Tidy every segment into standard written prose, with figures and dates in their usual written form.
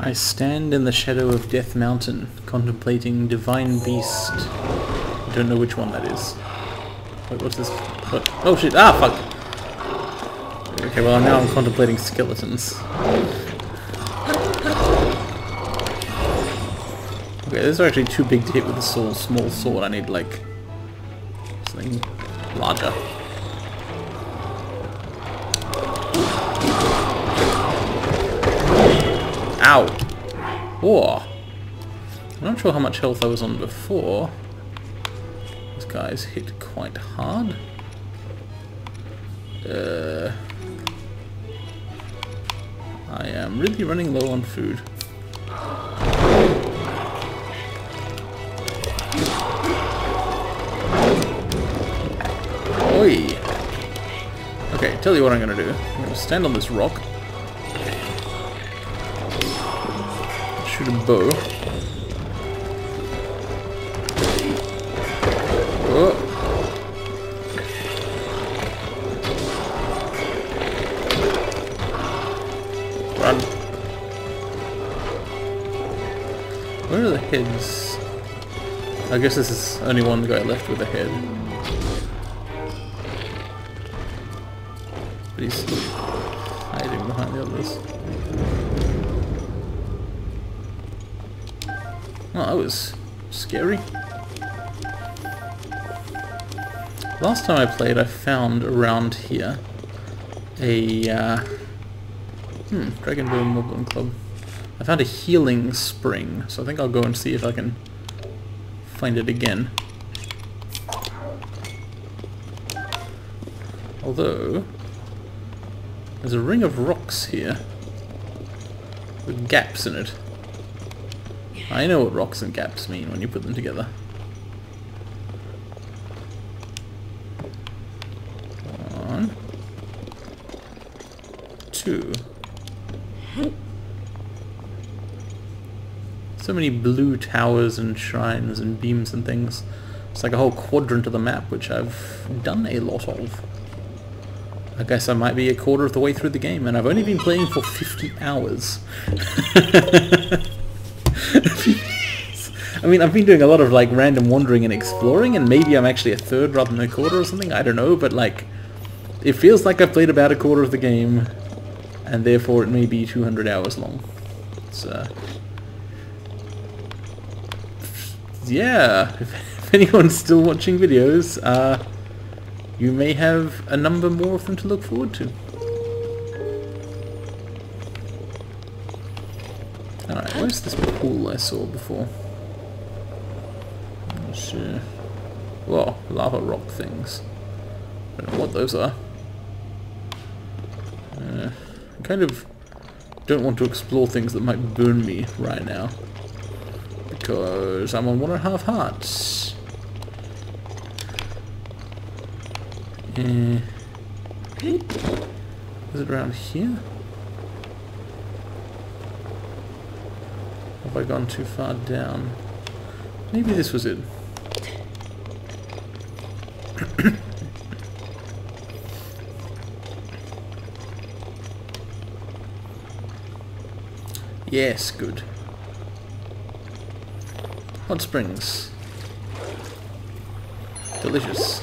I stand in the shadow of Death Mountain, contemplating divine beast. I don't know which one that is. Wait, what's this? What? Oh shit! Ah, fuck! Okay, well now I'm contemplating skeletons. Okay, these are actually too big to hit with a small sword. I need, like, something larger. Ow! Whoa! I'm not sure how much health I was on before. This guy's hit quite hard. I am really running low on food. Oi! Okay, tell you what I'm gonna do. I'm gonna stand on this rock. Shoot a bow. Oh. Run. Where are the heads? I guess this is only one guy left with a head. But he's hiding behind the others. Oh, that was scary. Last time I played, I found around here a Dragonbone Moblin Club. I found a healing spring, so I think I'll go and see if I can find it again. Although there's a ring of rocks here with gaps in it. I know what rocks and gaps mean when you put them together. One, two. So many blue towers and shrines and beams and things. It's like a whole quadrant of the map, which I've done a lot of. I guess I might be a quarter of the way through the game, and I've only been playing for 50 hours. I mean, I've been doing a lot of like random wandering and exploring, and maybe I'm actually a third rather than a quarter or something, I don't know, but like, it feels like I've played about a quarter of the game, and therefore it may be 200 hours long. It's, yeah, if anyone's still watching videos, you may have a number more of them to look forward to. Alright, where's this pool I saw before? Whoa, lava rock things. I don't know what those are. I kind of don't want to explore things that might burn me right now, because I'm on 1.5 hearts. Is it around here? Have I gone too far down? Maybe this was it. Yes, good. Hot springs. Delicious.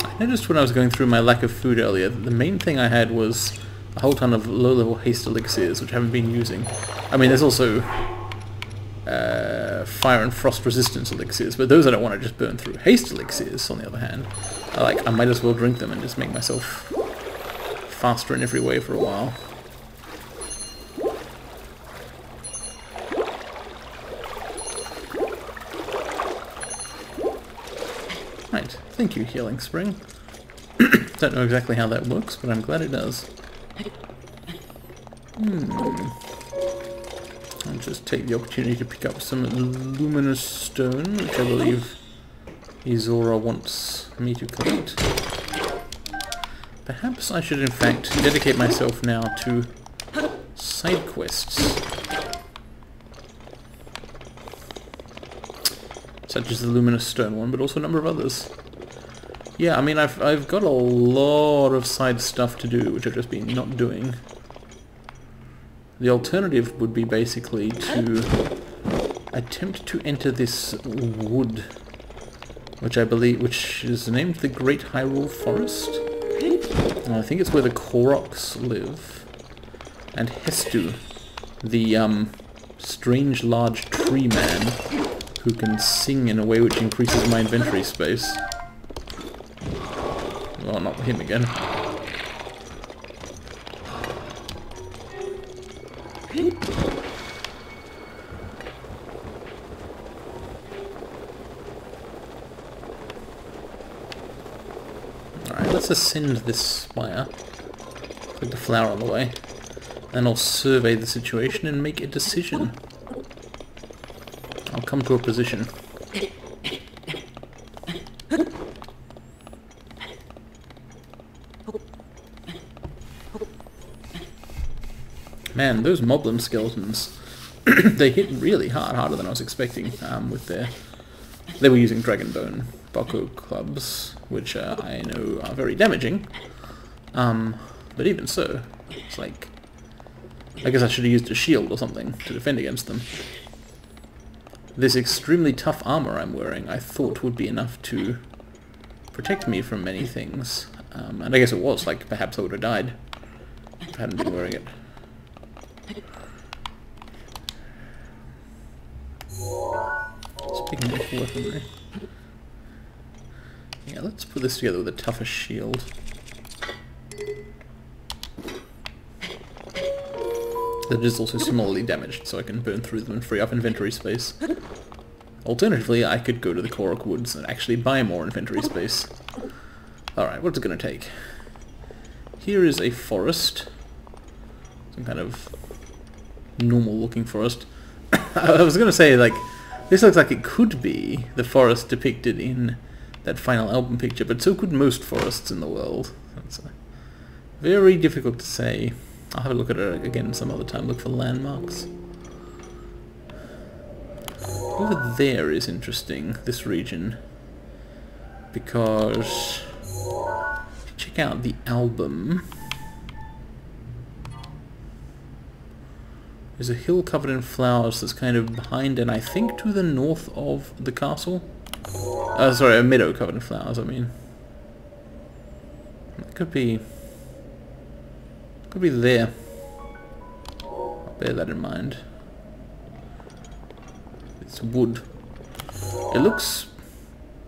I noticed when I was going through my lack of food earlier that the main thing I had was a whole ton of low-level haste elixirs, which I haven't been using. I mean, there's also fire and frost resistance elixirs, but those I don't want to just burn through. Haste elixirs, on the other hand, I might as well drink them and just make myself faster in every way for a while. Right, thank you, Healing Spring. Don't know exactly how that works, but I'm glad it does. I'll just take the opportunity to pick up some luminous stone, which I believe Izora wants me to collect. Perhaps I should in fact dedicate myself now to side quests, such as the luminous stone one, but also a number of others. Yeah, I mean, I've got a lot of side stuff to do, which I've just been not doing. The alternative would be basically to attempt to enter this wood, which is named the Great Hyrule Forest. And I think it's where the Koroks live, and Hestu, the strange large tree man who can sing in a way which increases my inventory space. Oh, not him again. Alright, let's ascend this spire. Put the flower on the way. And I'll survey the situation and make a decision. I'll come to a position. Man, those moblin skeletons, they hit really hard, harder than I was expecting, with their... They were using Dragon Bone Boko clubs, which I know are very damaging, but even so, it's like... I guess I should have used a shield or something to defend against them. This extremely tough armor I'm wearing I thought would be enough to protect me from many things, and I guess it was, like perhaps I would have died if I hadn't been wearing it. Speaking of weaponry, yeah, let's put this together with a tougher shield. That is also similarly damaged, so I can burn through them and free up inventory space. Alternatively, I could go to the Korok Woods and actually buy more inventory space. Alright, what's it going to take? Here is a forest. Some kind of normal looking forest. I was going to say, like, this looks like it could be the forest depicted in that final album picture, but so could most forests in the world. That's very difficult to say. I'll have a look at it again some other time, look for landmarks. Over there is interesting, this region, because if you check out the album, there's a hill covered in flowers that's kind of behind and I think to the north of the castle. Sorry, a meadow covered in flowers, I mean. It could be there. I'll bear that in mind. It's wood. It looks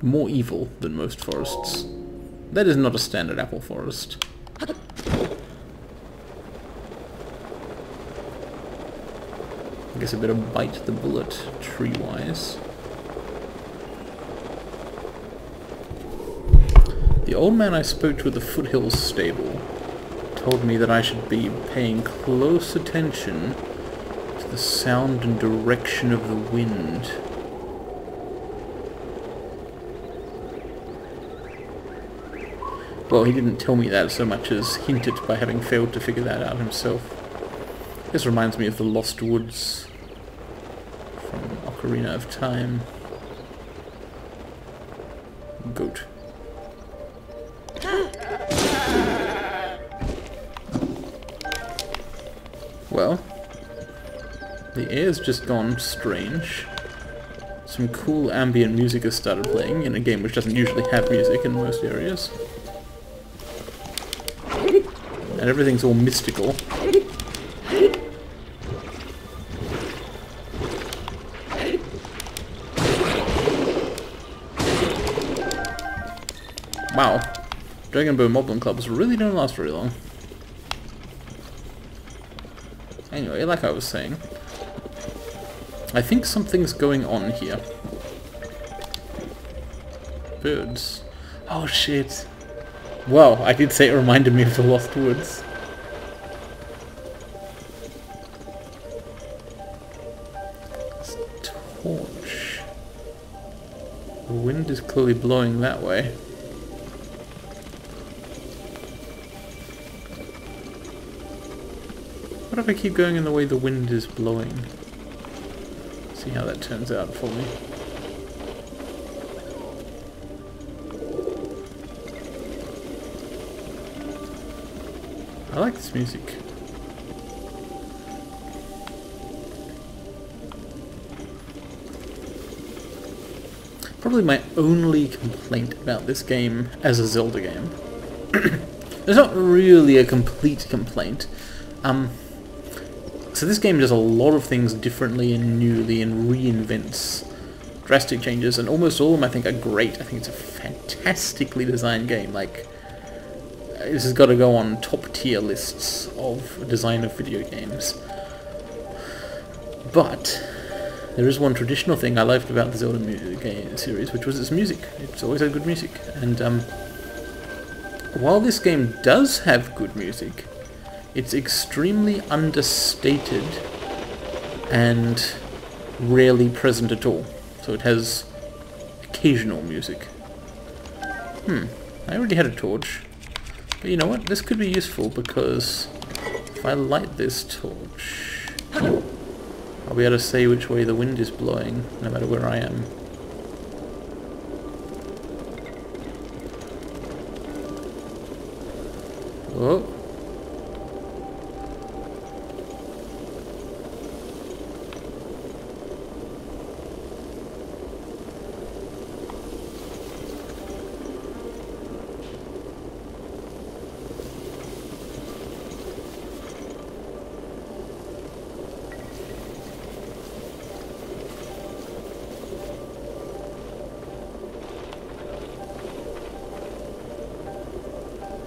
more evil than most forests. That is not a standard apple forest. I guess I better bite the bullet, tree-wise. The old man I spoke to at the Foothills stable told me that I should be paying close attention to the sound and direction of the wind. Well, he didn't tell me that so much as hinted by having failed to figure that out himself. This reminds me of the Lost Woods from Ocarina of Time. Goat. Well, the air's just gone strange. Some cool ambient music has started playing in a game which doesn't usually have music in most areas. And everything's all mystical. Wow, Dragon Bone Moblin Clubs really don't last very long. Anyway, like I was saying, I think something's going on here. Birds. Oh shit. Well, I did say it reminded me of the Lost Woods. This torch. The wind is clearly blowing that way. What if I keep going in the way the wind is blowing? See how that turns out for me. I like this music. Probably my only complaint about this game as a Zelda game. It's not really a complete complaint. So this game does a lot of things differently and newly and reinvents drastic changes, and almost all of them I think are great. I think it's a fantastically designed game. Like, this has got to go on top tier lists of design of video games. But there is one traditional thing I liked about the Zelda game series, which was its music. It's always had good music, and while this game does have good music, it's extremely understated and rarely present at all. So it has occasional music. I already had a torch. But you know what? This could be useful, because if I light this torch, I'll be able to say which way the wind is blowing, no matter where I am. Oh.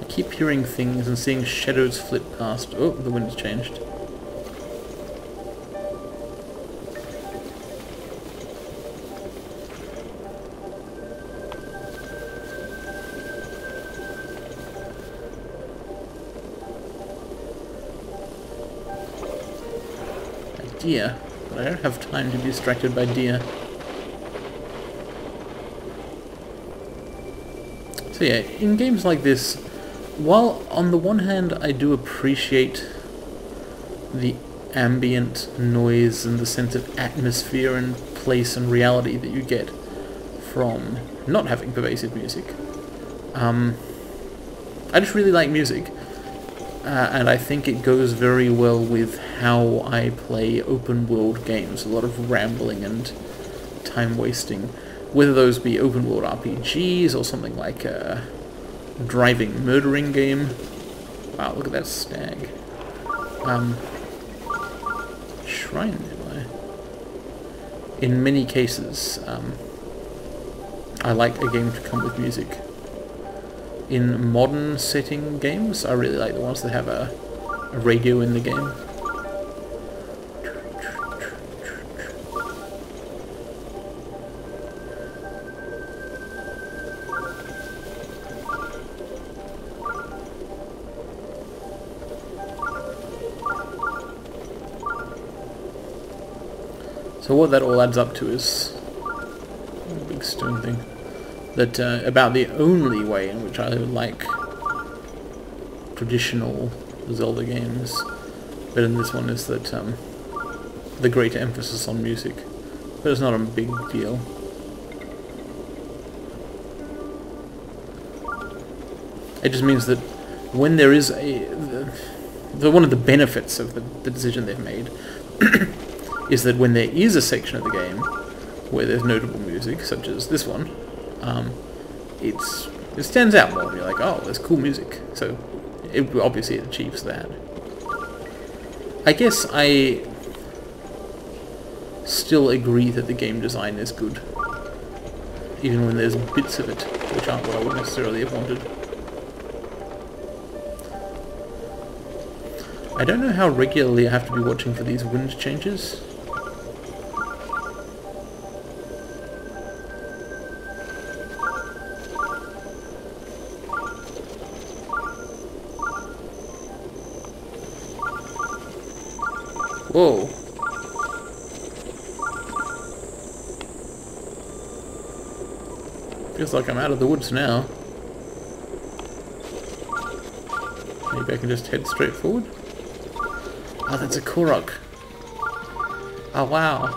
I keep hearing things and seeing shadows flit past. Oh, the wind has changed. A deer, but I don't have time to be distracted by deer. So yeah, in games like this, while on the one hand I do appreciate the ambient noise and the sense of atmosphere and place and reality that you get from not having pervasive music, I just really like music, and I think it goes very well with how I play open world games. A lot of rambling and time wasting, whether those be open world RPGs or something like a driving murdering game. Wow, look at that stag. Shrine nearby. In many cases, I like a game to come with music. In modern setting games, I really like the ones that have a radio in the game. So what that all adds up to is a big stone thing. That about the only way in which I like traditional Zelda games, but in this one is that the greater emphasis on music. But it's not a big deal. It just means that when there is one of the benefits of the decision they've made is that when there is a section of the game where there's notable music, such as this one, it stands out more. You're like, oh, there's cool music. So obviously it achieves that. I guess I still agree that the game design is good, even when there's bits of it which aren't what I would necessarily have wanted. I don't know how regularly I have to be watching for these wind changes. Whoa. Feels like I'm out of the woods now. Maybe I can just head straight forward. Oh, that's a Korok. Oh, wow.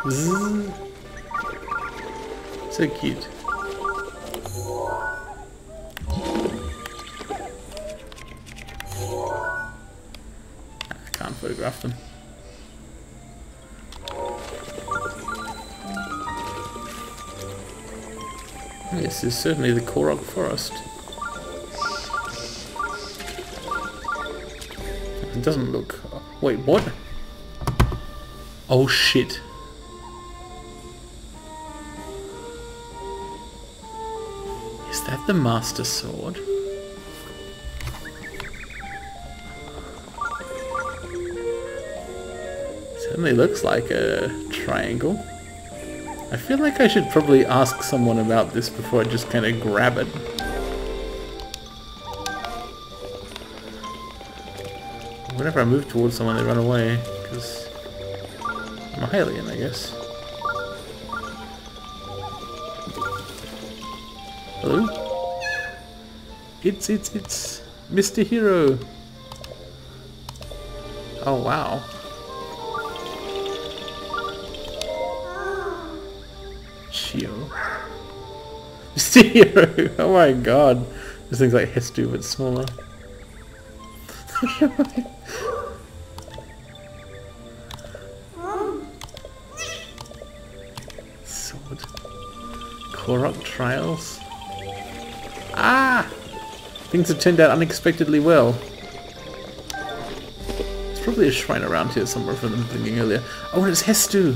Zzz. So cute. photograph them. This is certainly the Korok forest. It doesn't look... Wait, what? Oh shit. Is that the Master Sword? Certainly looks like a triangle. I feel like I should probably ask someone about this before I just kind of grab it. Whenever I move towards someone, they run away, because I'm a Hylian, I guess. Hello? It's Mr. Hero! Oh, wow. Chio. Mr. Hero! Oh my god. This thing's like Hestu, but smaller. Sword. Korok trials. Ah! Things have turned out unexpectedly well. There's probably a shrine around here somewhere from them thinking earlier. Oh, and it's Hestu!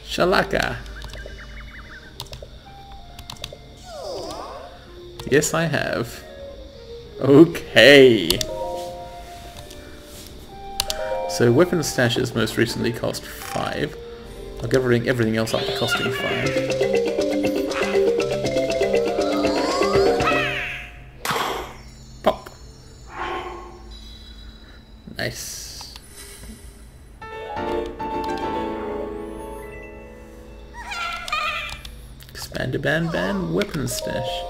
Shalaka! Yes, I have. Okay. So weapon stashes most recently cost 5. I'll get everything else up to costing 5. Pop. Nice. Expand a ban weapon stash.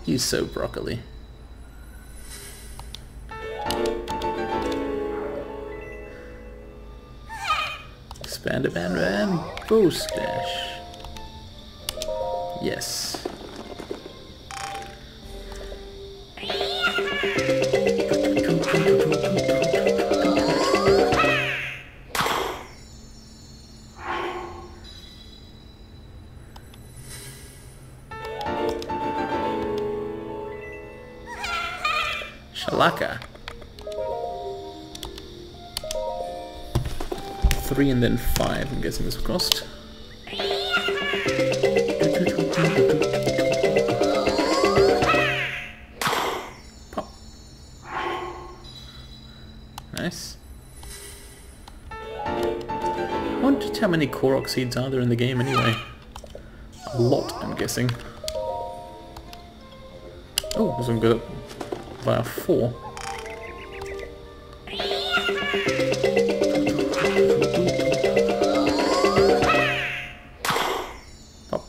He's so broccoli. Expand a ban bow stash. Yes. Shalaka. 3 and then 5, I'm guessing this will cost. Pop. Nice. I wonder just how many Korok seeds are there in the game anyway. A lot, I'm guessing. Oh, this one got up by a 4. Pop.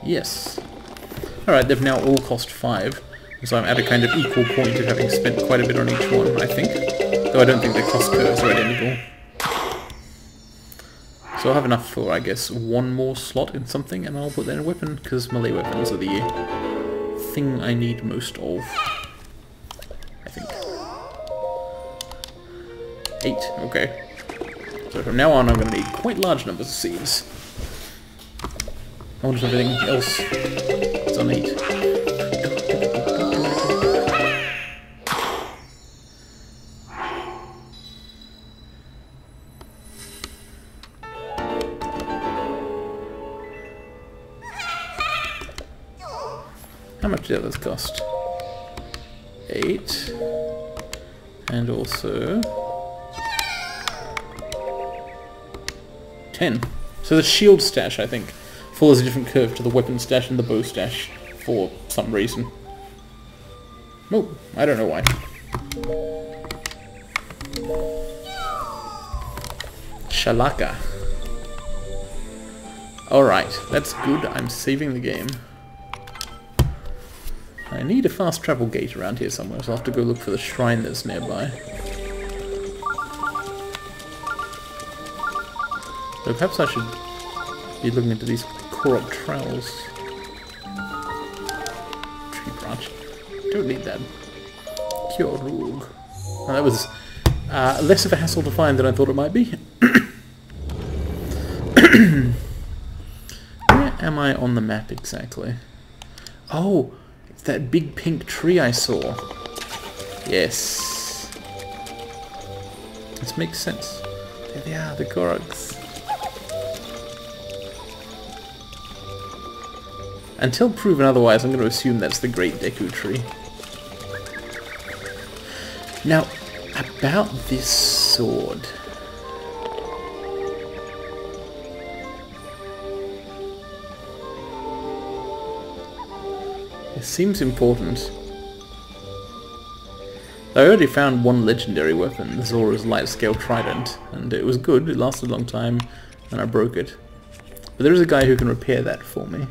Yes. Alright, they've now all cost 5. So I'm at a kind of equal point of having spent quite a bit on each one, I think. Though I don't think the cost curves are identical. So I'll have enough for, I guess, one more slot in something, and I'll put that in a weapon, because melee weapons are the thing I need most of. I think. 8, okay. So from now on I'm going to need quite large numbers of seeds. I wonder if everything else is on 8. How much did this cost? 8. And also 10. So the shield stash, I think, follows a different curve to the weapon stash and the bow stash for some reason. Oh, I don't know why. Shalaka. Alright, that's good. I'm saving the game. I need a fast travel gate around here somewhere, so I'll have to go look for the shrine that's nearby. So perhaps I should be looking into these Korok trowels. Tree branch. Don't need that. Kyorug. Oh, that was less of a hassle to find than I thought it might be. Where am I on the map exactly? Oh, it's that big pink tree I saw. Yes. This makes sense. There they are, the Koroks. Until proven otherwise, I'm going to assume that's the Great Deku Tree. Now, about this sword. It seems important. I already found one legendary weapon, Zora's Light Scale Trident, and it was good, it lasted a long time, and I broke it. But there is a guy who can repair that for me.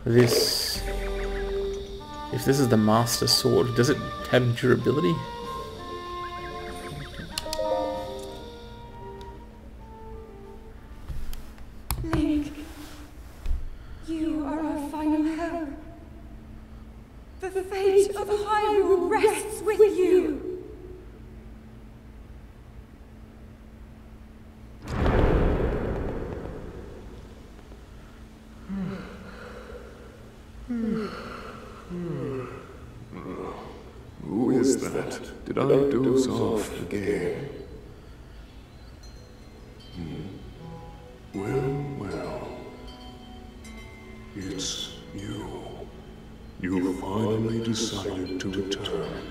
This... If this is the Master Sword, does it have durability? Link, you are our final hope. The fate of Hyrule rests with you. Who is that? Did I doze off again? Well. It's you. You finally decided to return.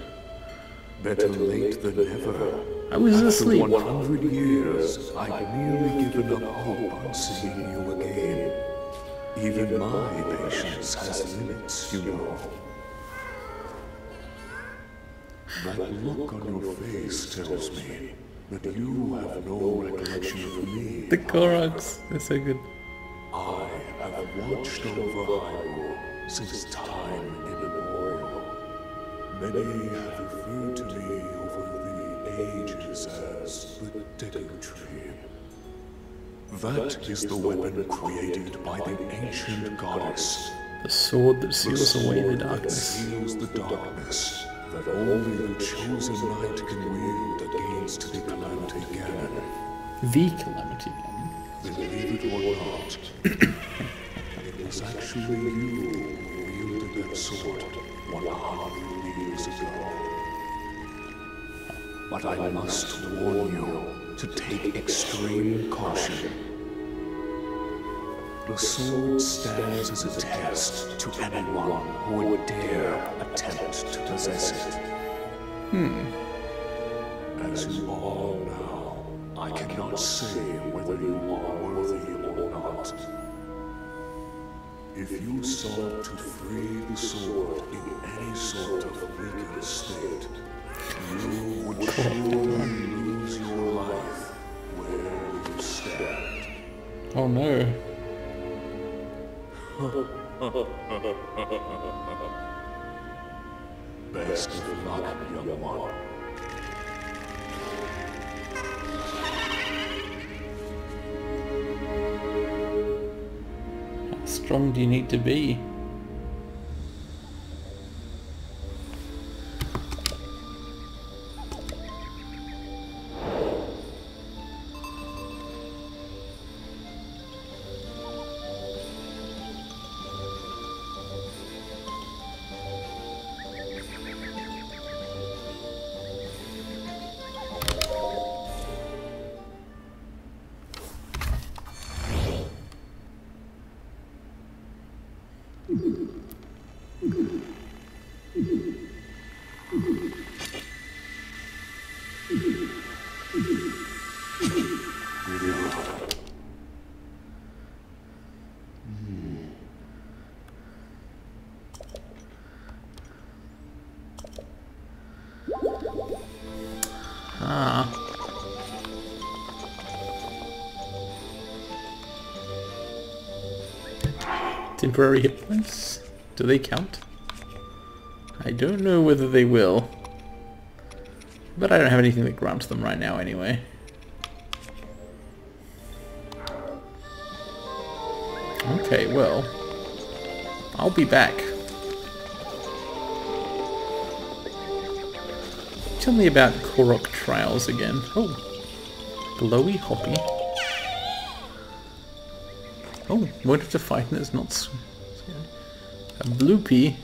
Better late than never. I was asleep. After 100 years, I'd nearly given up hope on seeing you again. Even my patience has limits, you know. That look on your face tells me that you have no recollection of me. The Koroks, they're so good. I have watched over Hyrule since time immemorial. Many have referred to me over the ages as the Deku Tree. That is the weapon created by the ancient goddess. The sword that seals away the That darkness. seals the darkness that only the chosen knight can wield against the Calamity Ganon. The Calamity Ganon. Believe it or not, it was actually you who wielded that sword 100 years ago. But I must warn you to take extreme caution. The sword stands as a test to anyone who would dare attempt to possess it. As you all know, I cannot say whether you are worthy or not. If you sought to free the sword in any sort of legal state, you would surely lose your life where you stand. Oh no. Best of luck, young one. How strong do you need to be? Ah. Temporary hit points? Do they count? I don't know whether they will. But I don't have anything that grants them right now anyway. Okay, well, I'll be back. Tell me about Korok trials again. Oh, glowy hoppy. Oh, won't have to fight and it's not scared. A bloopy.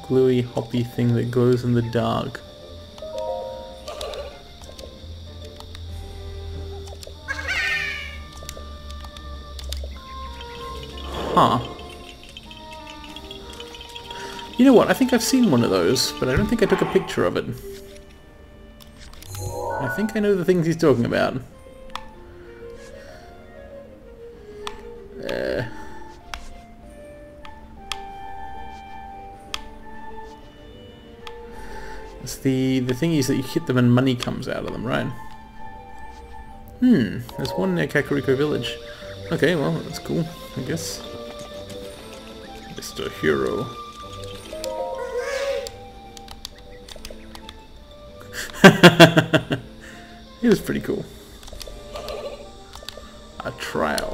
Gluey hoppy thing that glows in the dark. Huh. You know what, I think I've seen one of those, but I don't think I took a picture of it. I think I know the things he's talking about. It's the thingies that you hit them and money comes out of them, right? There's one near Kakariko Village. Okay, well, that's cool, I guess. Mr. Hero. It was pretty cool. A trial.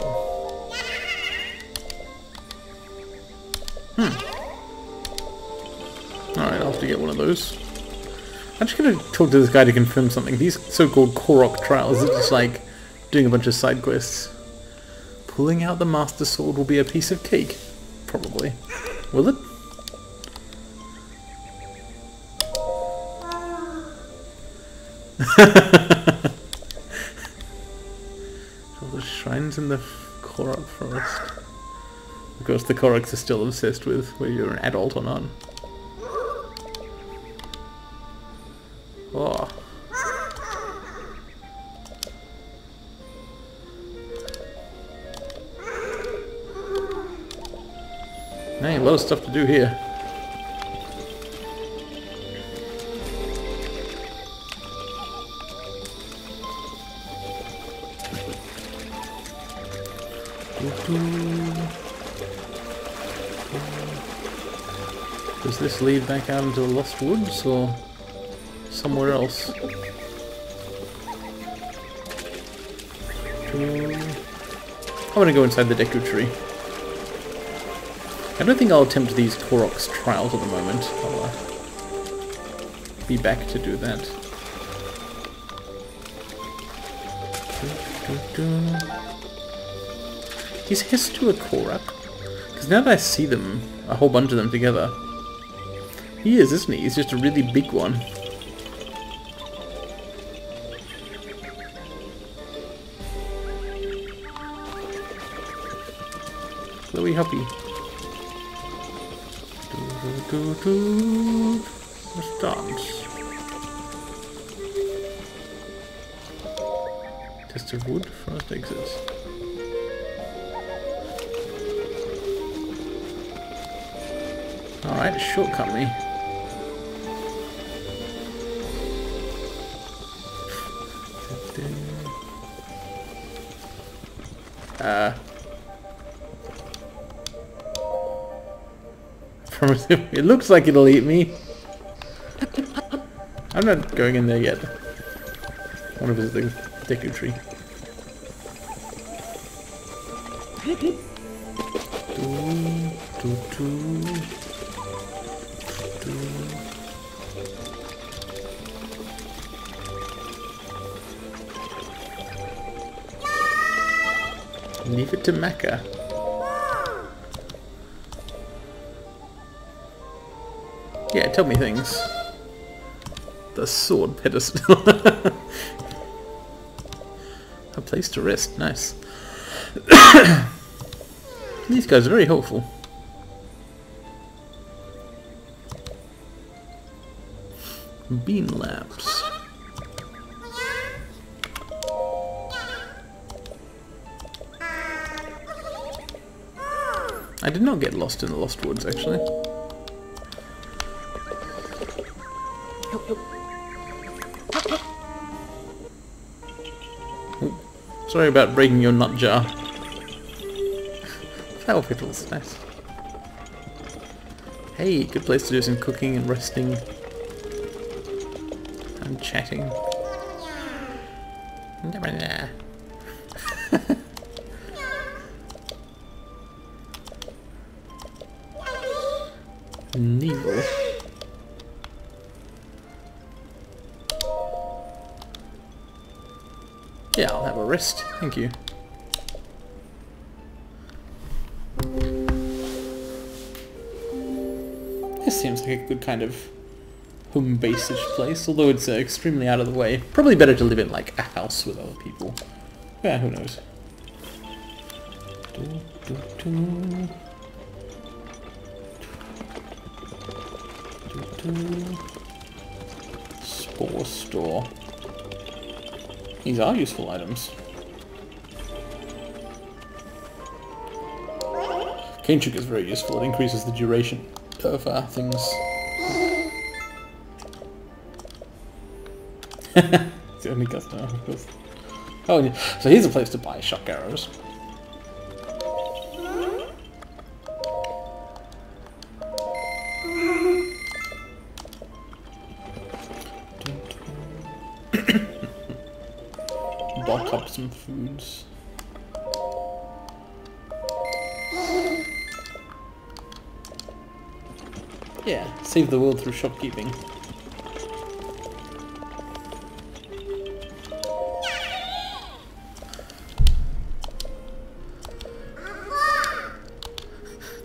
Alright, I'll have to get one of those. I'm just gonna talk to this guy to confirm something. These so-called Korok trials are just like doing a bunch of side quests. Pulling out the Master Sword will be a piece of cake. Probably. Will it? All the shrines in the Korok forest. Of course, the Koroks are still obsessed with whether you're an adult or not. Oh. Hey, a lot of stuff to do here. Does this lead back out into the Lost Woods or somewhere else? I want to go inside the Deku Tree. I don't think I'll attempt these Korok's trials at the moment. I'll be back to do that. Is Hestu a Korok? Because now that I see them, a whole bunch of them together, he is, isn't he? He's just a really big one. Chloe Hoppy. Let's dance. Test of wood, first exits. Alright, shortcut me. It looks like it'll eat me. I'm not going in there yet. I want to visit the Deku Tree. Leave it to Mecca. Yeah, tell me things. The sword pedestal. A place to rest, nice. These guys are very helpful. Bean lamps. I did not get lost in the Lost Woods, actually. Sorry about breaking your nut jar. Flower petals, nice. Hey, good place to do some cooking and resting. And chatting. Needle. Yeah, I'll have a rest. Thank you. This seems like a good kind of home-based place, although it's extremely out of the way. Probably better to live in like a house with other people. Yeah, who knows. Spore store. These are useful items. Cane sugar is very useful. It increases the duration of things. It's the only customer, of course. Oh, yeah. So here's a place to buy shock arrows. Bulk up some foods. Yeah, save the world through shopkeeping.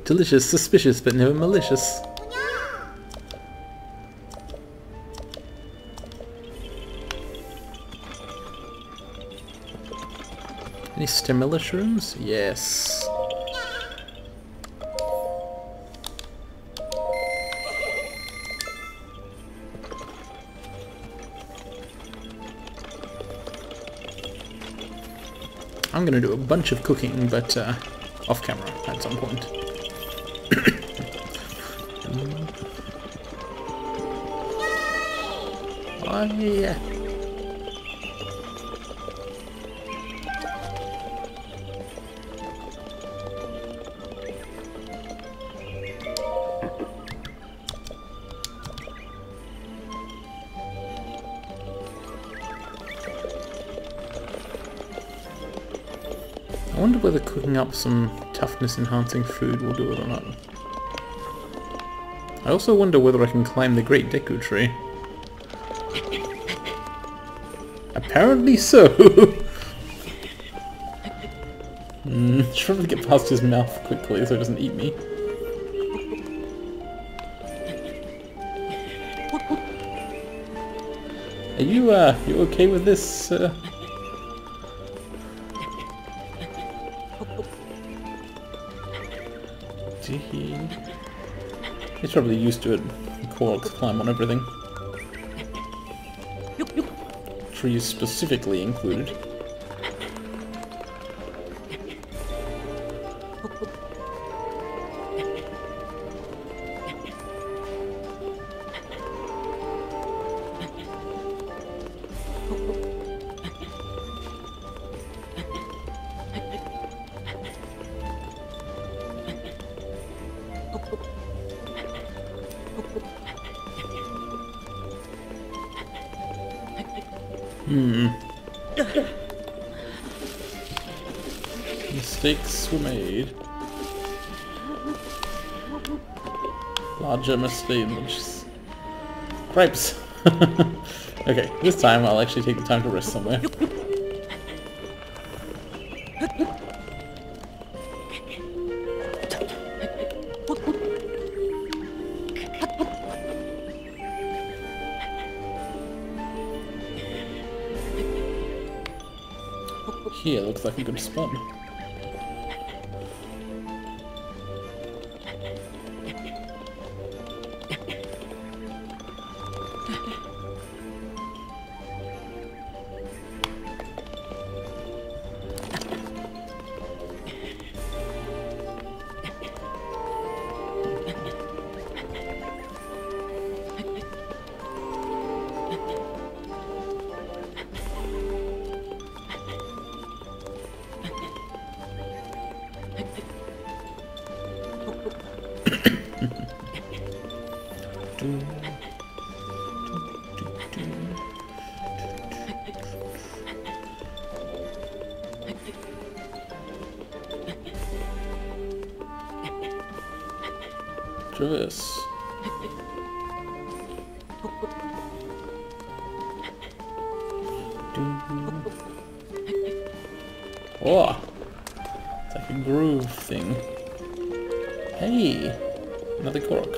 Delicious, suspicious, but never malicious. Any stimulus shrooms? Yes. I'm gonna do a bunch of cooking, but off camera at some point. Oh yeah. I wonder whether cooking up some toughness enhancing food will do it or not. I also wonder whether I can climb the Great Deku Tree. Apparently so! Should probably get past his mouth quickly so he doesn't eat me. Are you okay with this, He's probably used to it. Korks climb on everything. Trees specifically included. Mistakes were made. Larger mistakes. Cripes! Okay, this time I'll actually take the time to rest somewhere. Here looks like a good spot. Traverse. Oh, it's like a groove thing. Hey, another Korok.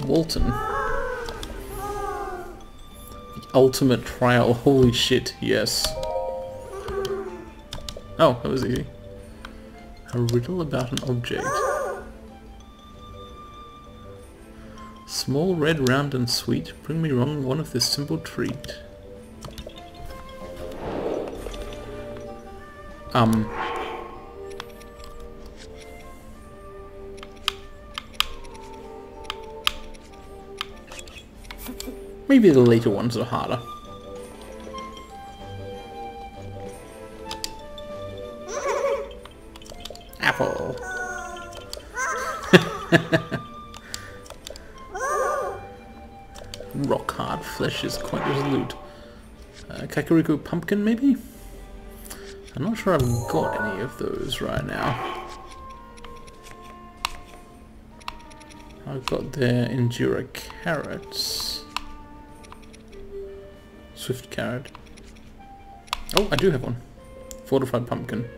Walton. The ultimate trial. Holy shit, yes. Oh, that was easy. A riddle about an object. Small, red, round and sweet, bring me wrong one of this simple treat. Maybe the later ones are harder. Apple. Rock hard flesh is quite resolute. Kakariko pumpkin, maybe? I'm not sure I've got any of those right now. I've got the Endura carrots. Swift carrot. Oh, I do have one. Fortified pumpkin.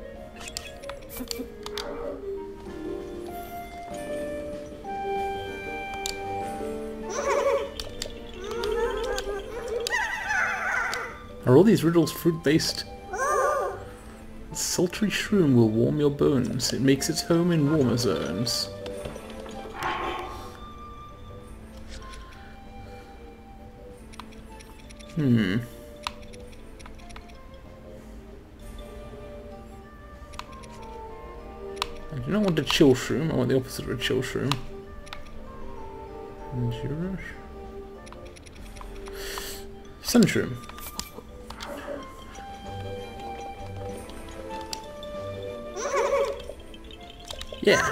Are all these riddles fruit-based? Sultry shroom will warm your bones. It makes its home in warmer zones. I do not want a chill shroom, I want the opposite of a chill shroom. Endura. Sun shroom. Yeah.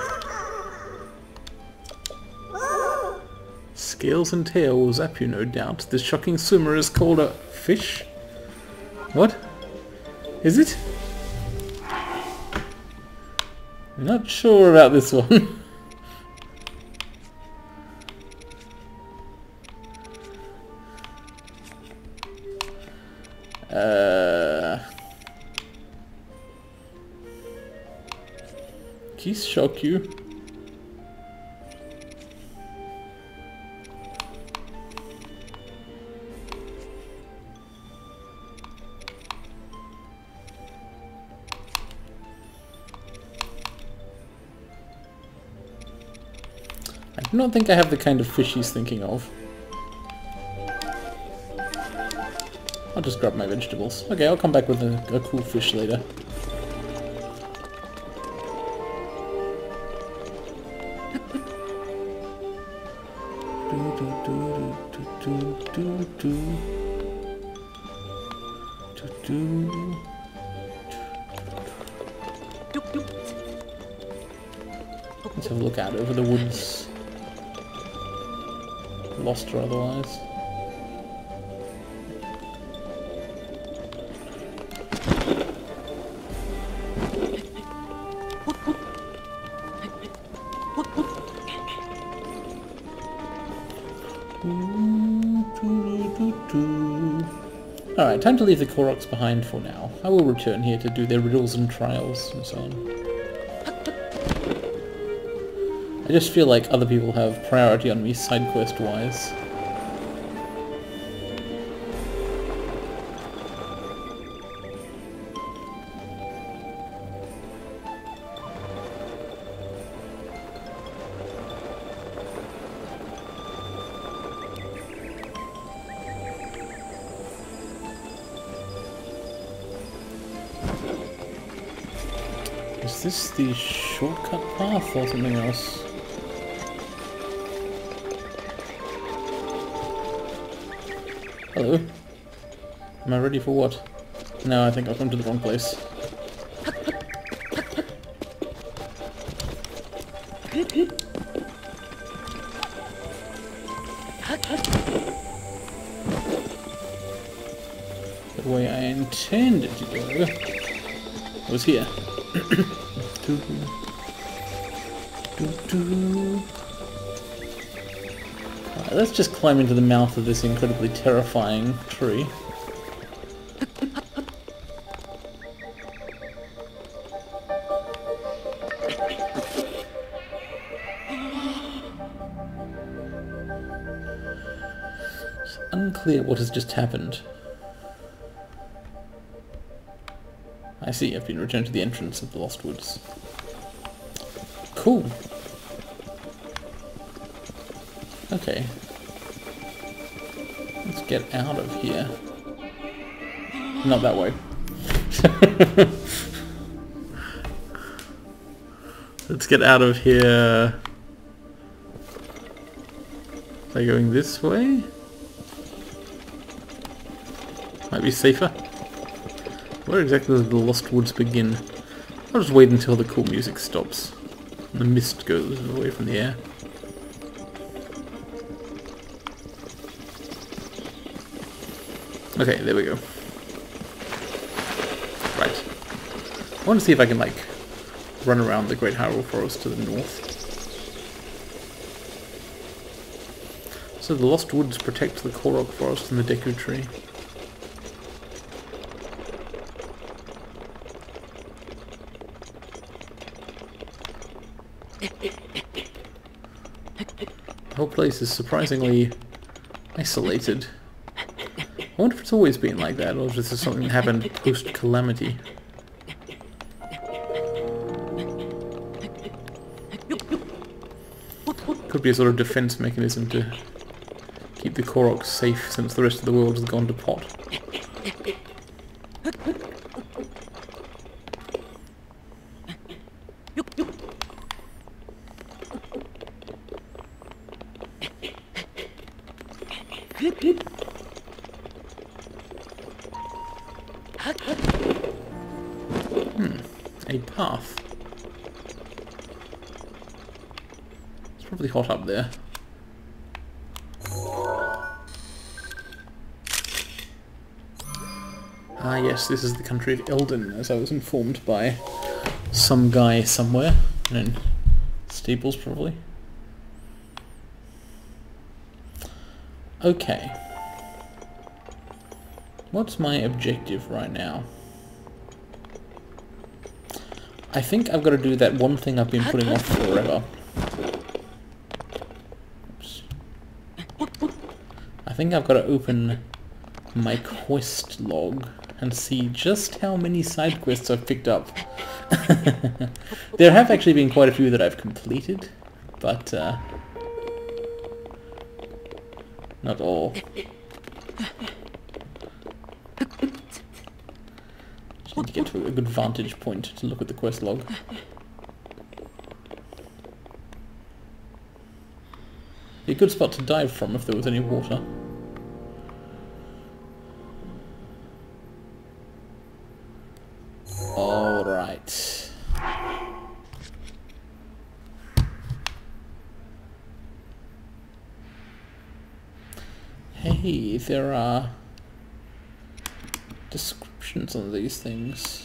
Scales and tail will zap you, no doubt. This shocking swimmer is called a fish? What? Is it? I'm not sure about this one. Geese shock you. I do not think I have the kind of fish he's thinking of. I'll just grab my vegetables. Okay, I'll come back with a cool fish later. Let's have a look out over the woods. Lost or otherwise. Alright, time to leave the Koroks behind for now. I will return here to do their riddles and trials and so on. I just feel like other people have priority on me side quest wise. Is this the shortcut path or something else? Hello? Am I ready for what? No, I think I've come to the wrong place. The way I intended to go was here. Do, do, do. Alright, let's just climb into the mouth of this incredibly terrifying tree. It's unclear what has just happened. I see, I've been returned to the entrance of the Lost Woods. Cool. Okay. Let's get out of here. Not that way. Let's get out of here. Are they going this way? Might be safer. Where exactly does the Lost Woods begin? I'll just wait until the cool music stops. And the mist goes away from the air. Okay, there we go. Right. I want to see if I can, like, run around the Great Hyrule Forest to the north. So the Lost Woods protect the Korok Forest and the Deku Tree. The whole place is surprisingly isolated. I wonder if it's always been like that, or if this is something that happened post-calamity. Could be a sort of defense mechanism to keep the Koroks safe since the rest of the world has gone to pot. A path. It's probably hot up there. Ah yes, this is the country of Eldon, as I was informed by some guy somewhere. In Steeples, probably. Okay. What's my objective right now? I think I've got to do that one thing I've been putting off forever. Oops. I think I've got to open my quest log and see just how many side quests I've picked up. There have actually been quite a few that I've completed, but not all. Just need to get to a good vantage point to look at the quest log. Be a good spot to dive from if there was any water. Alright. Hey, there are descriptions on these things.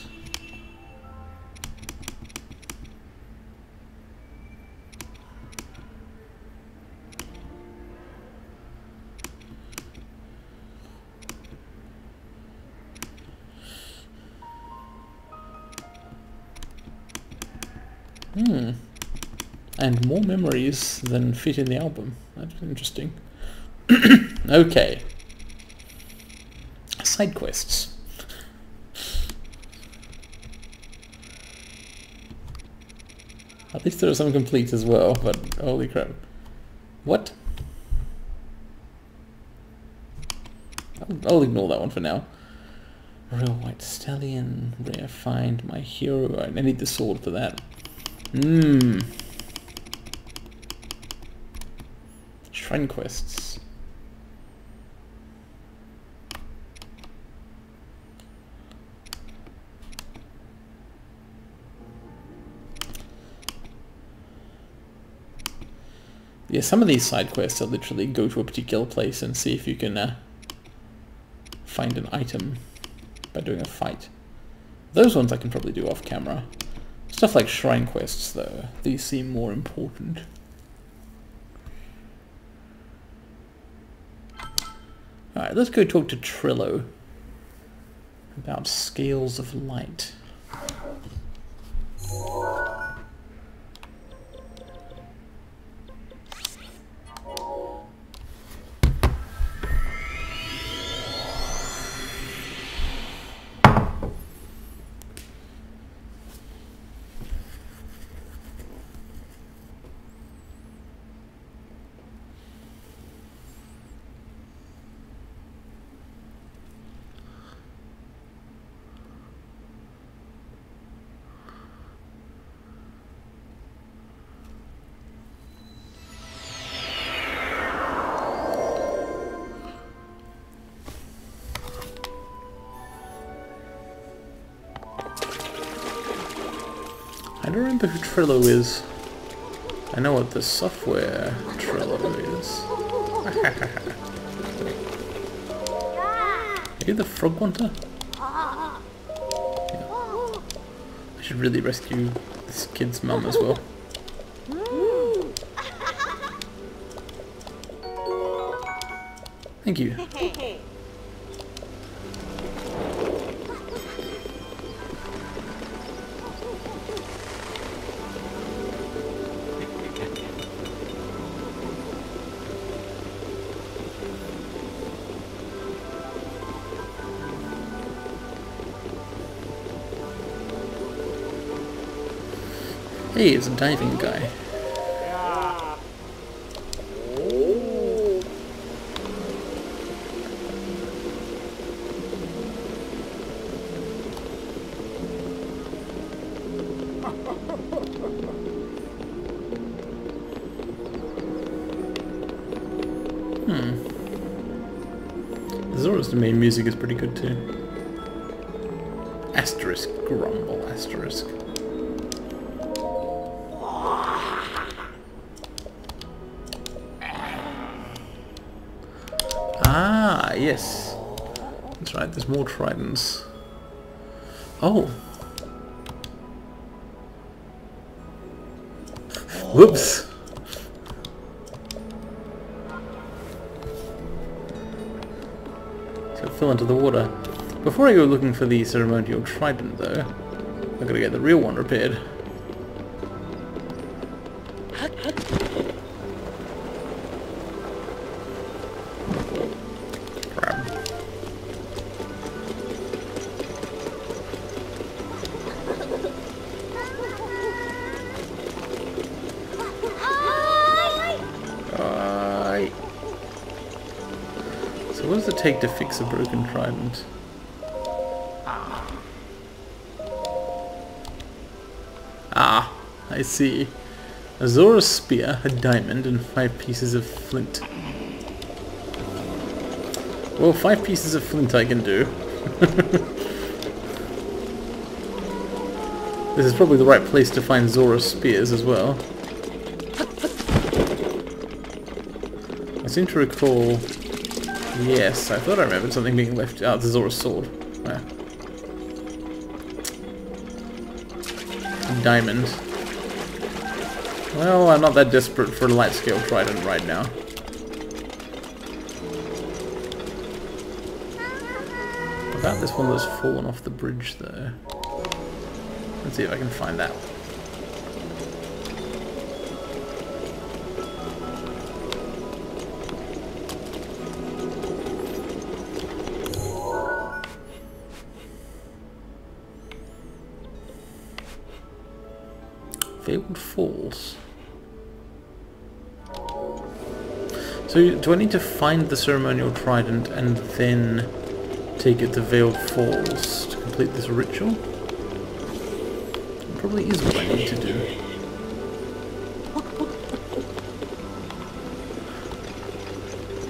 And more memories than fit in the album. That's interesting. Okay. Side quests. At least there are some complete as well, but holy crap. What? I'll ignore that one for now. Real White Stallion, rare find, my hero. I need the sword for that. Shrine quests. Yeah, some of these side quests are literally go to a particular place and see if you can find an item by doing a fight. Those ones I can probably do off camera. Stuff like shrine quests, though, these seem more important. Alright, let's go talk to Trillo about scales of light. I don't remember who Trillo is. I know what the software Trillo is. Are you the frog hunter? Yeah. I should really rescue this kid's mum as well. Thank you. Hey, it's a diving guy. Zora's main music is pretty good too. Asterisk, grumble, asterisk. Ah, yes. That's right, there's more tridents. Oh. Whoops. So it fell into the water. Before I go looking for the ceremonial trident though, I've got to get the real one repaired. So what does it take to fix a broken trident? Ah, I see. A Zora's spear, a diamond, and 5 pieces of flint. Well, 5 pieces of flint I can do. This is probably the right place to find Zora's spears as well. I seem to recall... Yes, I thought I remembered something being left out. The Zora's sword. Ah. Diamond. Well, I'm not that desperate for a light scale trident right now. What about this one that's fallen off the bridge though? Let's see if I can find that. Fabled Falls. So do I need to find the ceremonial trident and then take it to Veiled Falls to complete this ritual? It probably is what I need to do.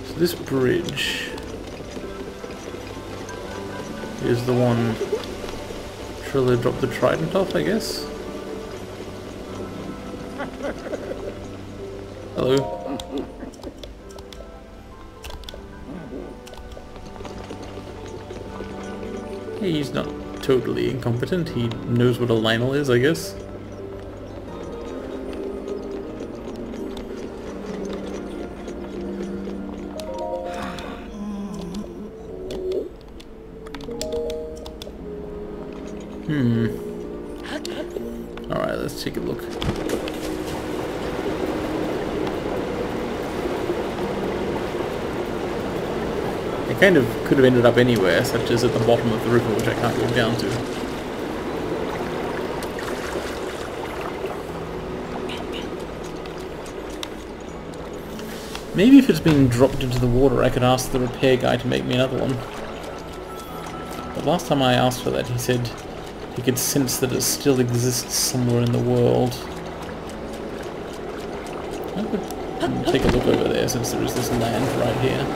So this bridge is the one Trillo dropped the trident off, I guess? Hello. He's not totally incompetent. He knows what a Lionel is, I guess. Alright, let's take a look. It kind of could have ended up anywhere, such as at the bottom of the river, which I can't go down to. Maybe if it's been dropped into the water, I could ask the repair guy to make me another one. But last time I asked for that, he said he could sense that it still exists somewhere in the world. I could take a look over there, since there is this land right here.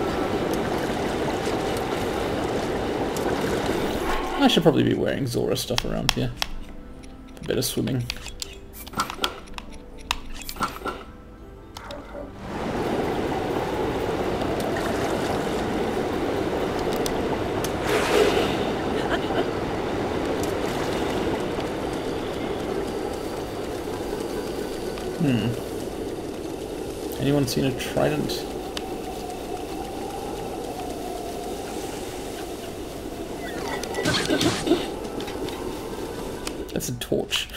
I should probably be wearing Zora stuff around here for better swimming. Anyone seen a trident? That's a torch.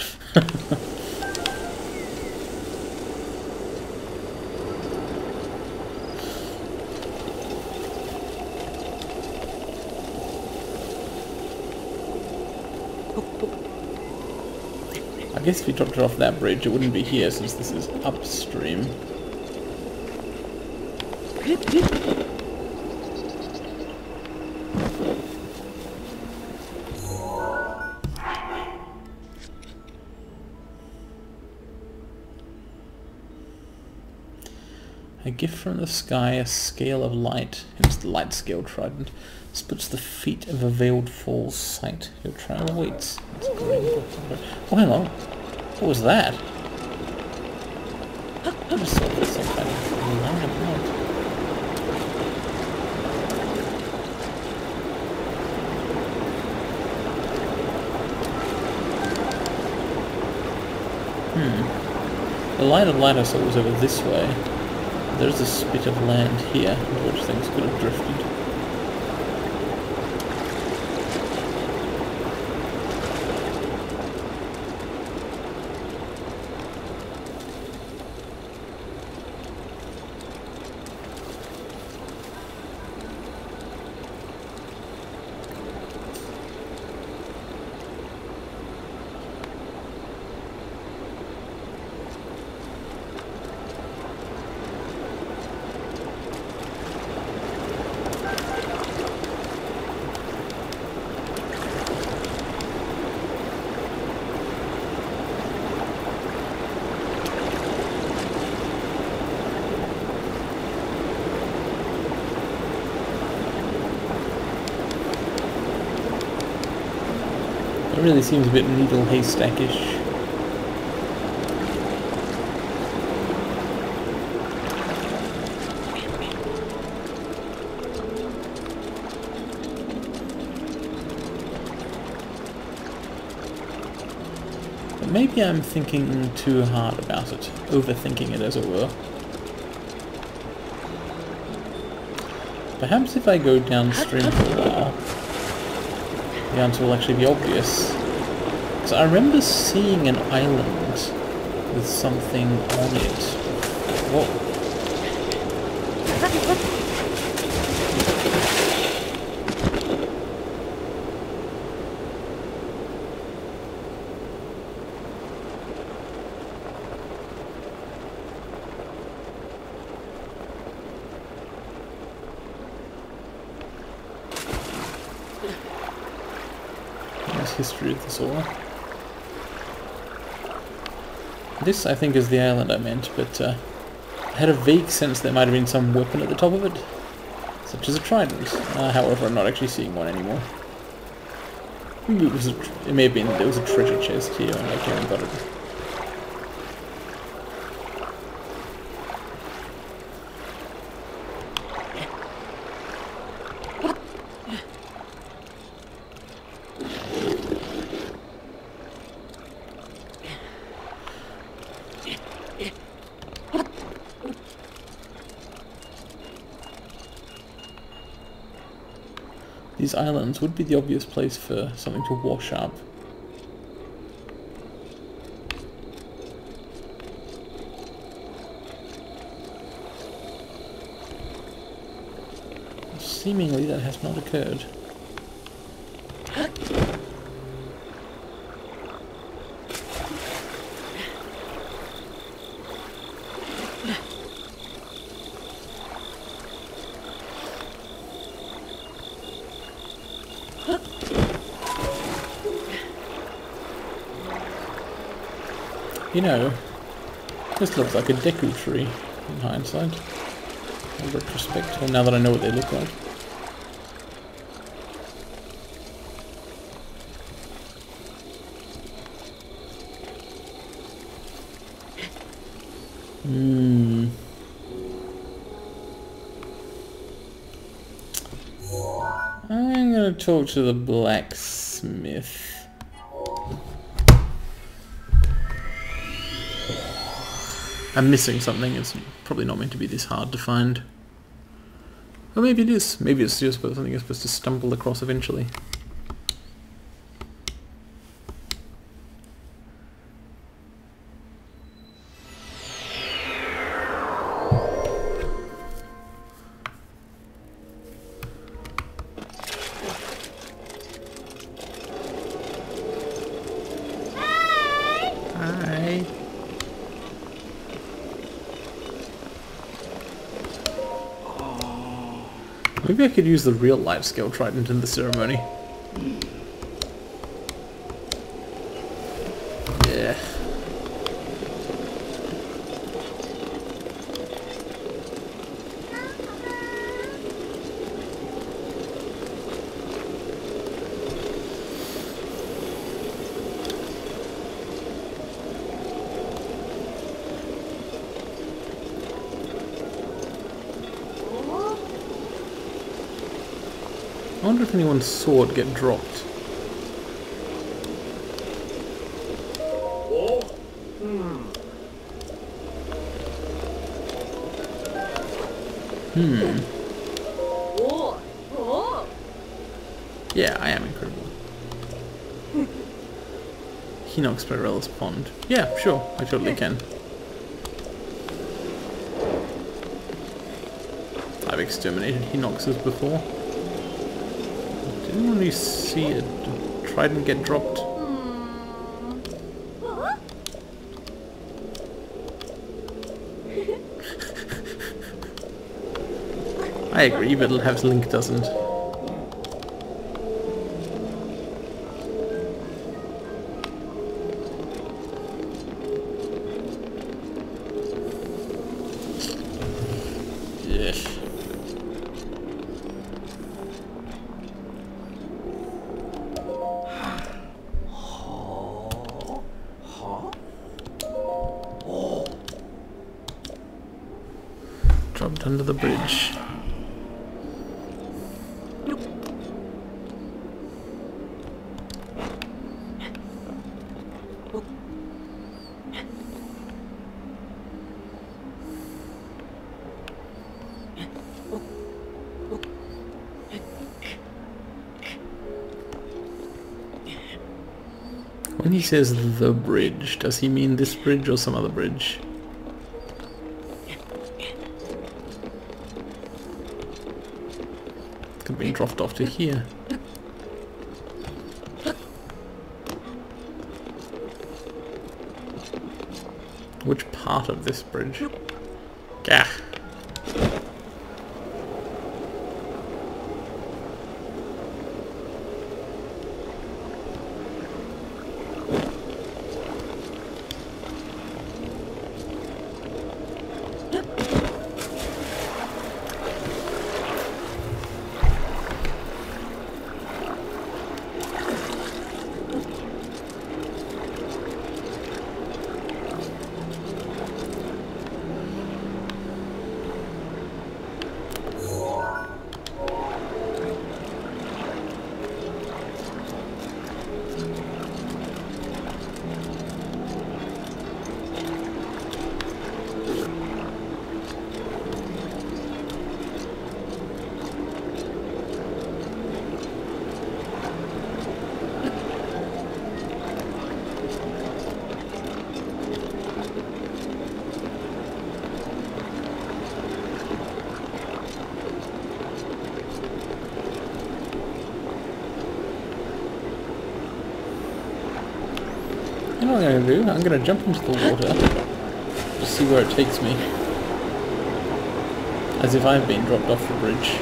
I guess if you dropped it off that bridge, it wouldn't be here since this is upstream. A gift from the sky, a scale of light. It's the light scale trident. Splits the feet of a veiled fool's sight. Your trial awaits. Oh, hello. What was that? I just saw this some kind of line of light. The line of light I saw was over this way. There's a spit of land here, which things could have drifted. It really seems a bit needle haystackish. But maybe I'm thinking too hard about it, overthinking it as it were. Perhaps if I go downstream for a while, the answer will actually be obvious. So I remember seeing an island with something on it. Whoa. History of the Zora. This, I think, is the island I meant, but I had a vague sense there might have been some weapon at the top of it, such as a trident. However, I'm not actually seeing one anymore. Maybe it may have been there was a treasure chest here and I came and got it. These islands would be the obvious place for something to wash up. seemingly that has not occurred. You know, this looks like a Deku tree in hindsight. In retrospect, or now that I know what they look like. I'm gonna talk to the blacksmith. I'm missing something. It's probably not meant to be this hard to find. Or maybe it is. Maybe it's just something you're supposed to stumble across eventually. Hi. Maybe I could use the real life scale trident in the ceremony. Yeah. I wonder if anyone's sword get dropped. Yeah, I am incredible. Hinox Spirella's Pond. Yeah, sure, I totally can. I've exterminated Hinoxes before. Did anyone really see a trident get dropped? I agree, but perhaps Link doesn't. Yes. Dropped under the bridge. When he says the bridge, does he mean this bridge or some other bridge? Could have been dropped off to here. Which part of this bridge? Gah! know what I'm going to do? I'm going to jump into the water. Just see where it takes me. As if I've been dropped off the bridge.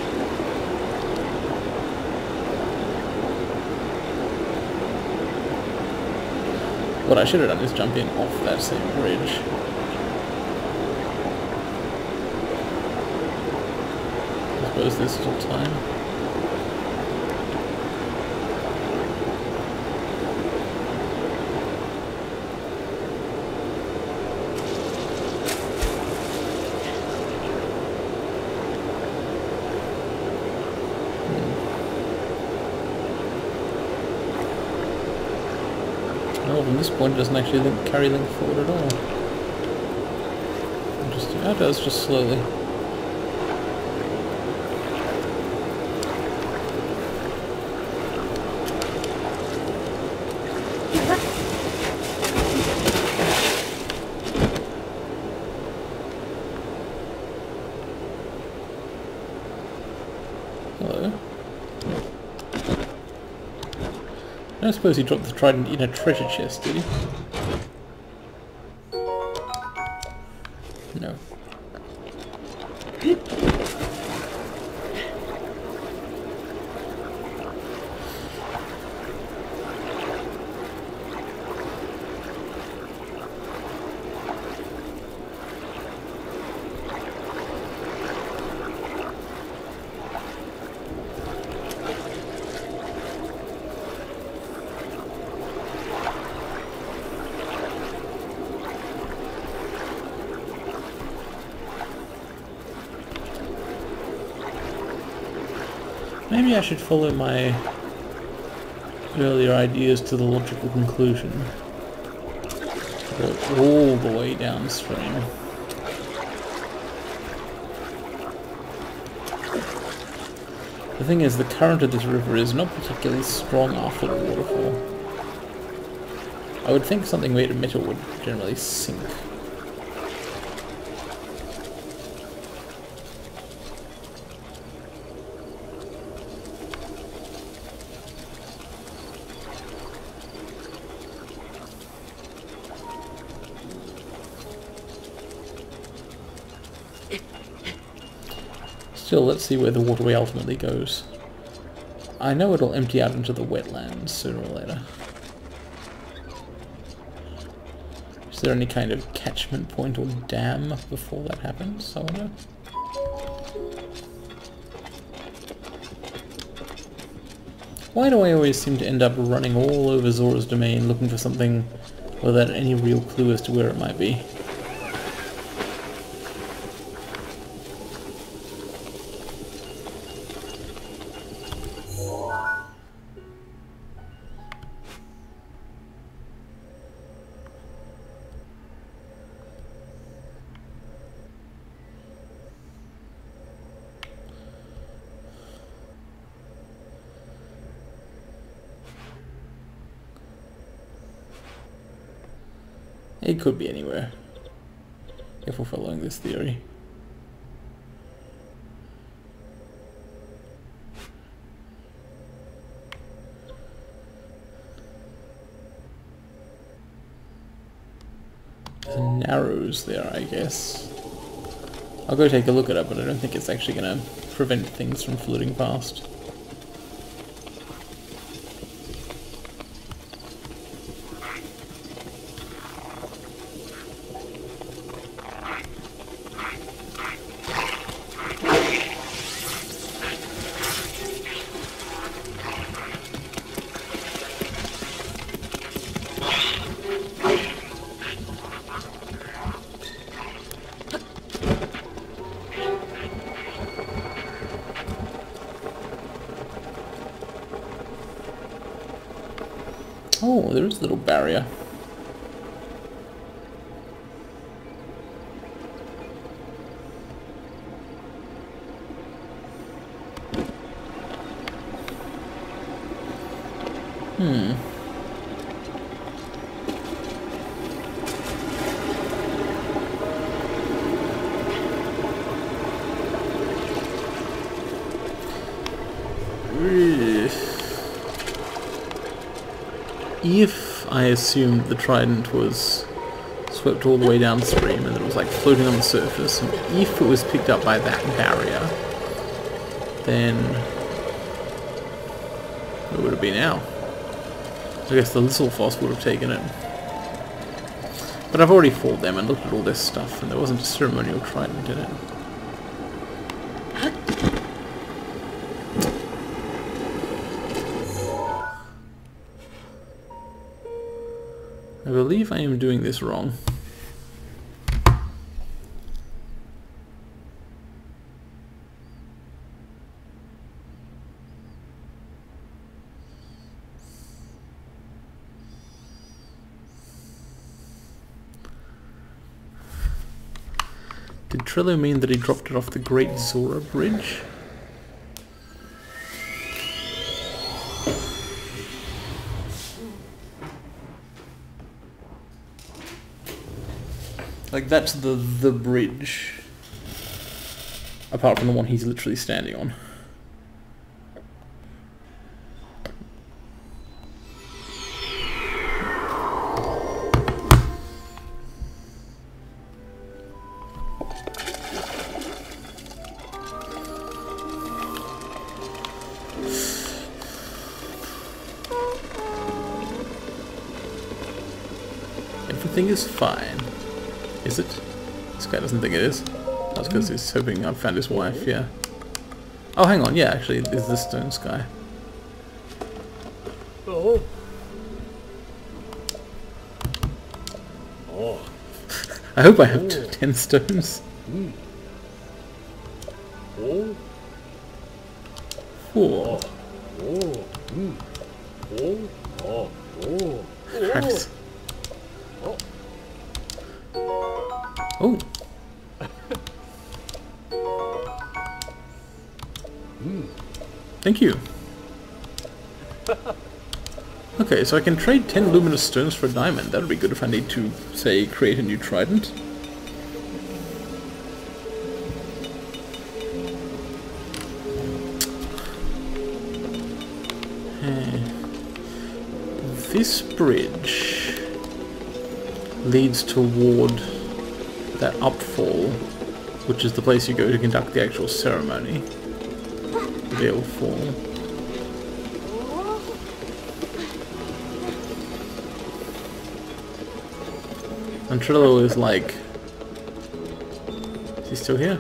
What I should have done is jump in off that same bridge. I suppose this is all time. Well, from this point it doesn't actually carry Link forward at all. Interesting. That does, just slowly. Hello. I don't suppose he dropped the trident in a treasure chest, did he? No. Maybe I should follow my earlier ideas to the logical conclusion. Go all the way downstream. The thing is, the current of this river is not particularly strong after the waterfall. I would think something made of metal would generally sink. Still, let's see where the waterway ultimately goes. I know it'll empty out into the wetlands sooner or later. Is there any kind of catchment point or dam before that happens, I wonder? Why do I always seem to end up running all over Zora's domain looking for something without any real clue as to where it might be? It could be anywhere, if we're following this theory. There's narrows there, I guess. I'll go take a look at it, but I don't think it's actually going to prevent things from floating past. Oh, there is a little barrier. If if I assumed the trident was swept all the way downstream and that it was like floating on the surface, and if it was picked up by that barrier, then where would it be now? I guess the Lisselfoss would have taken it. But I've already fought them and looked at all this stuff, and there wasn't a ceremonial trident in it. I believe I am doing this wrong. Did Trello mean that he dropped it off the Great Zora Bridge? Like, that's the bridge. Apart from the one he's literally standing on. Everything is fine. Is it? This guy doesn't think it is. That's because he's hoping I've found his wife, yeah. Oh, hang on, yeah, actually, is this stone sky. Oh. Oh. I hope I have 10 stones. Oh. 4. Oh. Oh. Oh. Oh. Perhaps. Oh. Thank you. Okay, so I can trade 10 luminous stones for a diamond. That would be good if I need to, say, create a new trident. This bridge leads toward that upfall, which is the place you go to conduct the actual ceremony. The Veil Fall. And Trillo is like... Is he still here?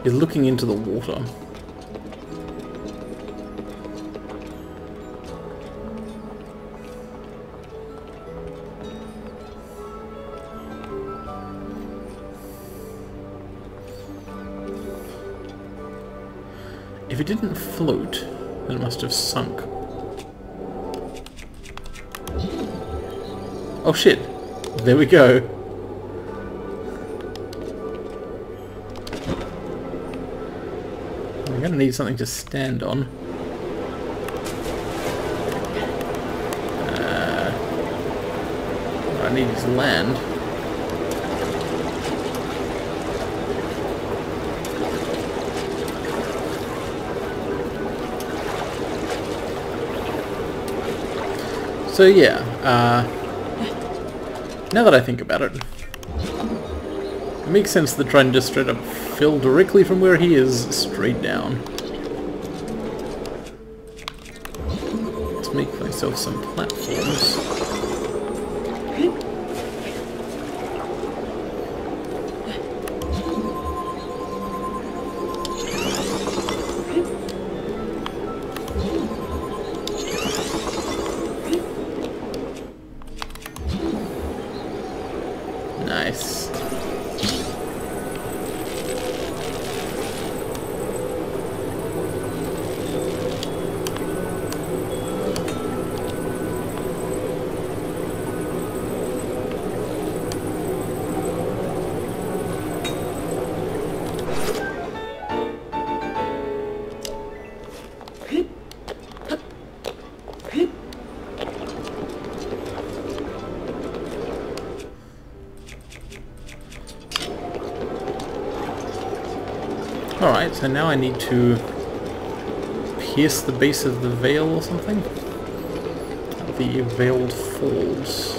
He's looking into the water. If it didn't float, then it must have sunk. Oh shit! There we go! I'm gonna need something to stand on. What I need is land. So yeah, now that I think about it, it makes sense that trying to just straight up fill directly from where he is straight down. Let's make myself some platforms. Nice. Alright, so now I need to pierce the base of the veil or something. the Veiled Falls.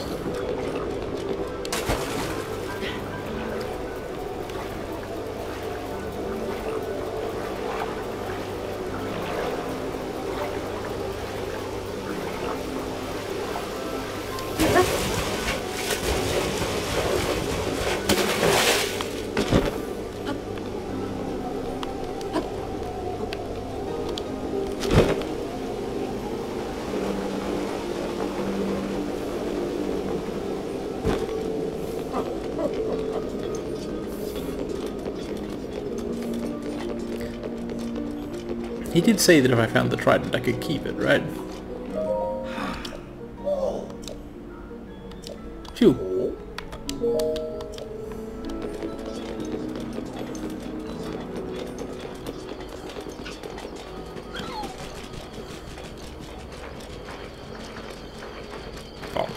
He did say that if I found the trident I could keep it, right? Phew. Oh.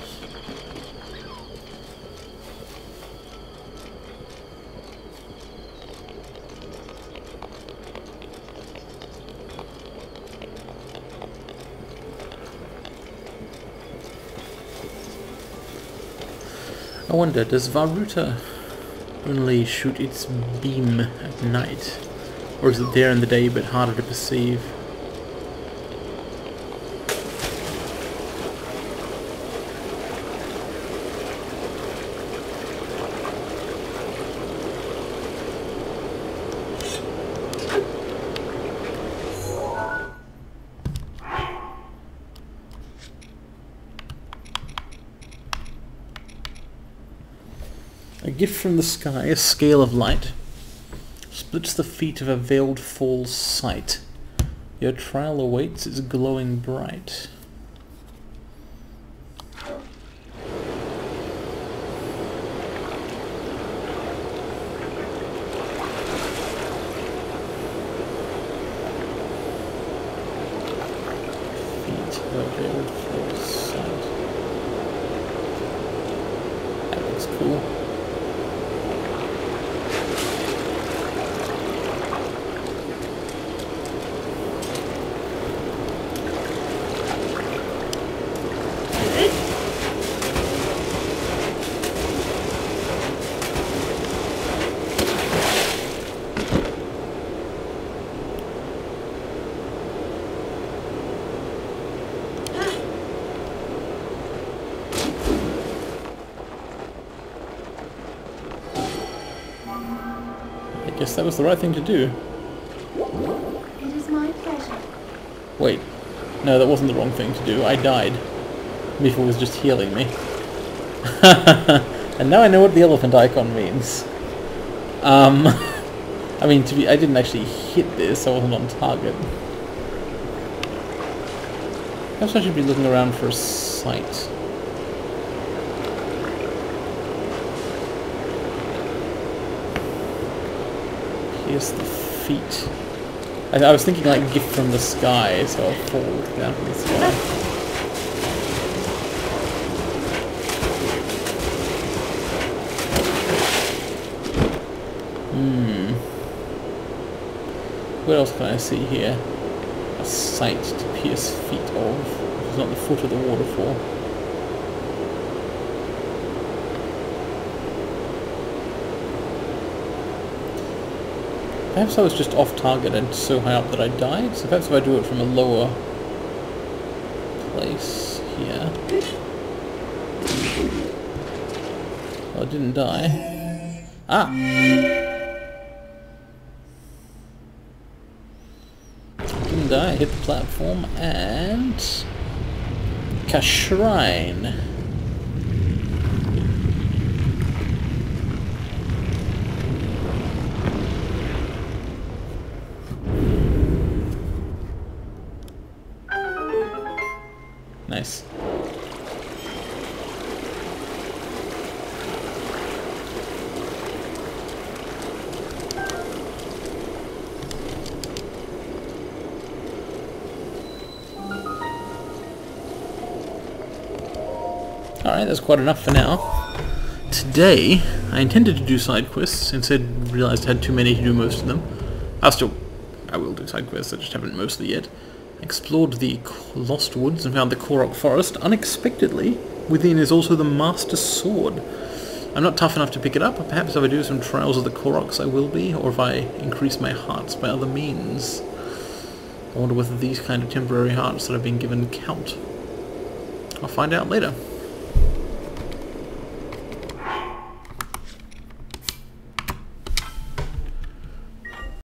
I wonder, does Varuta only shoot its beam at night? Or is it there in the day but harder to perceive? A gift from the sky, a scale of light, splits the feet of a veiled fool's sight. Your trial awaits, is glowing bright. Feet of a veiled fool's sight. That looks cool. I guess that was the right thing to do. It is my pleasure. Wait. No, that wasn't the wrong thing to do. I died. Mifa was just healing me. And now I know what the elephant icon means. I mean, I didn't actually hit this, I wasn't on target. Perhaps I should be looking around for a sight. Here's the feet. I was thinking like gift from the sky, so I'll fall down from the sky. What else can I see here? A sight to pierce feet of. It's not the foot of the waterfall. Perhaps I was just off target and so high up that I died, so perhaps if I do it from a lower place here. Well, I didn't die. Ah! Didn't die, I hit the platform and... Kashrine. Nice. Alright, that's quite enough for now. Today, I intended to do side quests, instead realised I had too many to do most of them. I will do side quests, I just haven't mostly yet. Explored the Lost Woods and found the Korok Forest unexpectedly. Within is also the Master Sword. I'm not tough enough to pick it up. Perhaps if I do some Trails of the Koroks I will be, or if I increase my hearts by other means. I wonder whether these kind of temporary hearts that I've been given count. I'll find out later.